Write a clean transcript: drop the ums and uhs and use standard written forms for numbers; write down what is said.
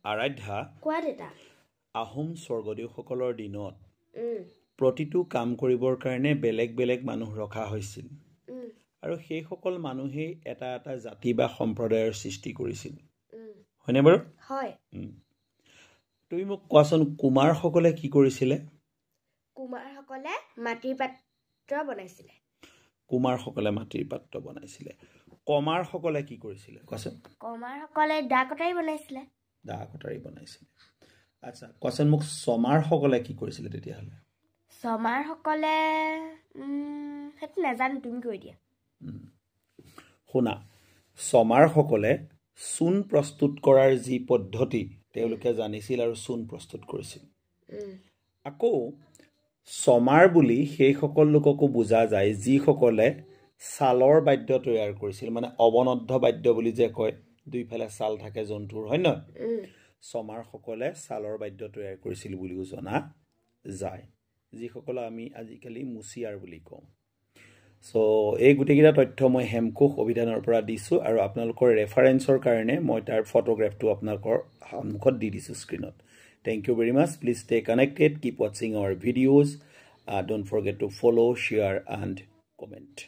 আৰাধ্যা কোৱা দেতা আহোম স্বৰ্গদেউসকলৰ দিনত প্ৰতিটো কাম কৰিবৰ কাৰণে বেলেগ বেলেগ মানুহ ৰখা হৈছিল আৰু সেইসকল মানুহেই এটা এটা জাতি বা সম্প্ৰদায়ৰ সৃষ্টি কৰিছিল হয়নে বাৰু হয় তুমি মোক কোৱাচোন কুমাৰসকলে কি কৰিছিলে কুমাৰসকলে মাটিৰ পাত্ৰ বনাইছিলে কমাৰসকলে কি কৰিছিলে কোৱাচোন কমাৰসকলে দা কটাৰী বনাইছিলে আচ্ছা কোৱাচোন মোক চমাৰসকলে কি কৰিছিলে তেতিয়াহ'লে চমাৰসকলে সেইটো নাজানো তুমি কৈ দিয়া শুনা চমাৰসকলে চূণ প্ৰস্তুত কৰাৰ যি পদ্ধতি তেওঁলোকে জানিছিল আৰু চূণ প্ৰস্তুত কৰিছিল আকৌ চমাৰ বুলি সেইসকল লোককো বুজা যায় যিসকলে ছালৰ বাদ্য তৈয়াৰ কৰিছিল মানে অৱনদ্ধ বাদ্য বুলি যে কয় দুইফালে ছাল থাকে জন্তুৰ হয় নহয় চমাৰসকলে ছালৰ বাদ্য তৈয়াৰ কৰিছিল বুলিও জনা যায় যিসকলে আমি আজিকালি মুচিয়াৰ বুলি কওঁ সো এই গোটেইকেইটা তথ্য মই হেমকোষ অভিধানৰ পৰা দিছোঁ আৰু আপোনালোকৰ ৰেফাৰেন্সৰ কাৰণে মই তাৰ ফটোগ্ৰাফটো আপোনালোকৰ সন্মুখত দি দিছোঁ স্ক্ৰীনত Thank you very much. Please stay connected. Keep watching our videos. Don't forget to follow, share and comment.